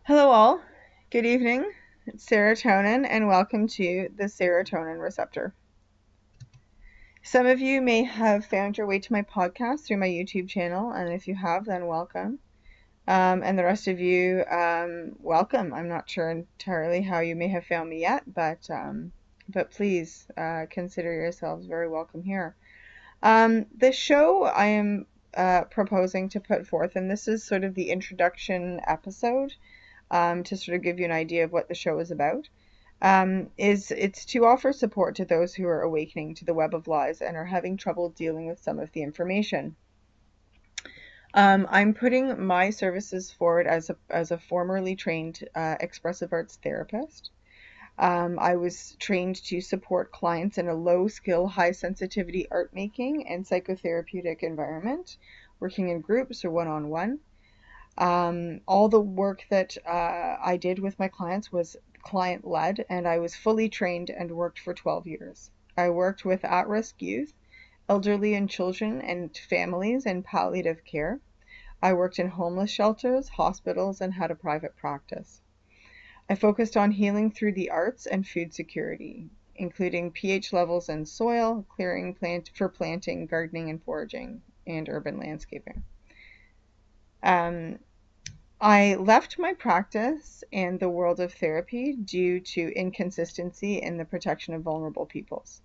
Hello, all. Good evening. It's serotonin, and welcome to the serotonin receptor. Some of you may have found your way to my podcast through my YouTube channel, and if you have, then welcome. And the rest of you, welcome. I'm not sure entirely how you may have found me yet, but please consider yourselves very welcome here. The show I am proposing to put forth, and this is sort of the introduction episode to sort of give you an idea of what the show is about, is it's to offer support to those who are awakening to the web of lies and are having trouble dealing with some of the information. I'm putting my services forward as a formerly trained expressive arts therapist. I was trained to support clients in a low skill, high sensitivity art making and psychotherapeutic environment, working in groups or one on one. All the work that I did with my clients was client led, and I was fully trained and worked for 12 years. I worked with at risk youth, elderly and children, and families in palliative care. I worked in homeless shelters, hospitals, and had a private practice. I focused on healing through the arts and food security, including pH levels in soil, clearing for planting, gardening, and foraging, and urban landscaping. Um, I left my practice and the world of therapy due to inconsistency in the protection of vulnerable peoples.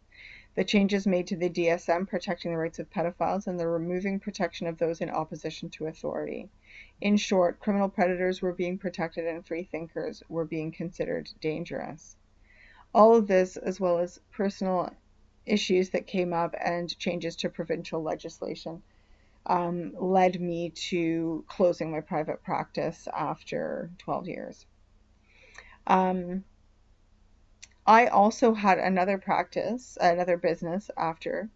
The changes made to the DSM protecting the rights of pedophiles and the removing protection of those in opposition to authority. In short, criminal predators were being protected and free thinkers were being considered dangerous. All of this, as well as personal issues that came up and changes to provincial legislation, led me to closing my private practice after 12 years. I also had another practice, another business after,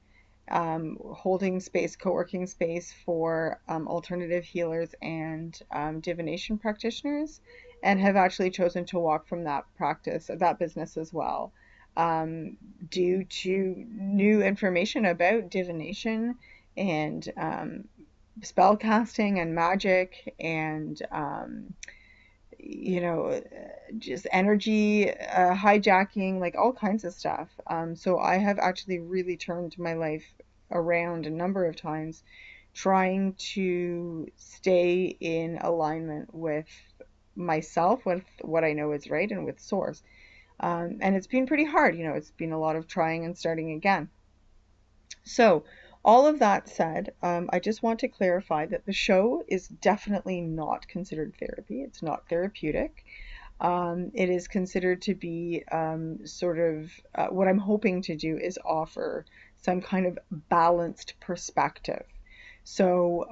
holding space, co-working space for alternative healers and divination practitioners, and have actually chosen to walk from that practice, that business as well, due to new information about divination and spell casting and magic and you know just energy hijacking, like all kinds of stuff. So I have actually really turned my life around a number of times, trying to stay in alignment with myself, with what I know is right, and with source. And it's been pretty hard. It's been a lot of trying and starting again. So, all of that said, I just want to clarify that the show is definitely not considered therapy. It's not therapeutic. It is considered to be sort of what I'm hoping to do is offer some kind of balanced perspective. So,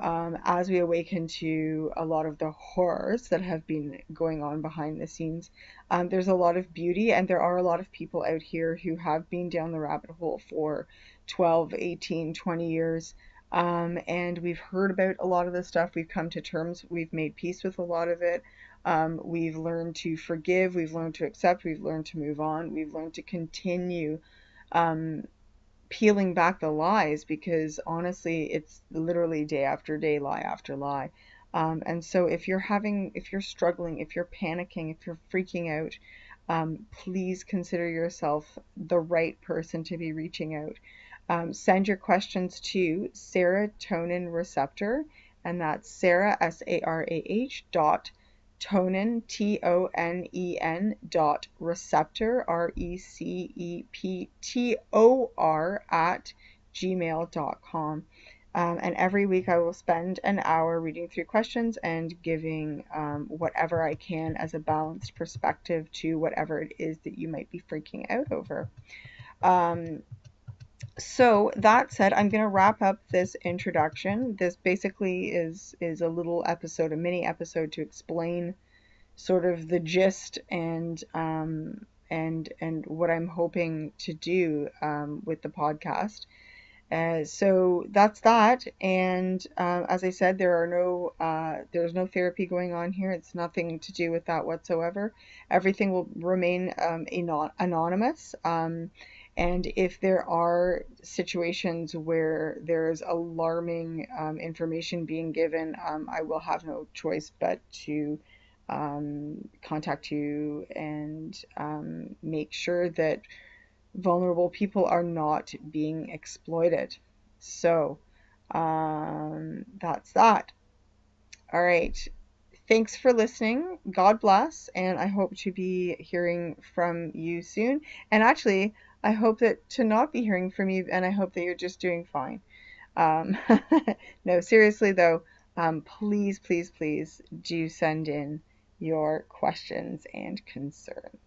as we awaken to a lot of the horrors that have been going on behind the scenes, there's a lot of beauty, and there are a lot of people out here who have been down the rabbit hole for 12, 18, 20 years. And we've heard about a lot of this stuff. We've come to terms, we've made peace with a lot of it. We've learned to forgive, we've learned to accept, we've learned to move on, we've learned to continue um, peeling back the lies, because honestly, it's literally day after day, lie after lie. And so if you're struggling, if you're panicking, if you're freaking out, please consider yourself the right person to be reaching out. Send your questions to Sarah.tonen receptor, and that's Sarah, SARAH tonen, TONEN receptor, RECEPTOR at gmail.com. And every week I will spend an hour reading through questions and giving whatever I can as a balanced perspective to whatever it is that you might be freaking out over. So that said, I'm going to wrap up this introduction. This basically is a little episode, a mini episode, to explain sort of the gist and what I'm hoping to do with the podcast. So that's that. And as I said, there's no therapy going on here. It's nothing to do with that whatsoever. Everything will remain anonymous. And if there are situations where there's alarming information being given, I will have no choice but to contact you and make sure that vulnerable people are not being exploited. So that's that. All right. Thanks for listening. God bless. And I hope to be hearing from you soon. And actually, I hope that to not be hearing from you, and I hope that you're just doing fine. Um, no, seriously though, please, please, please do send in your questions and concerns.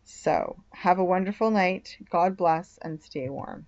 So have a wonderful night. God bless and stay warm.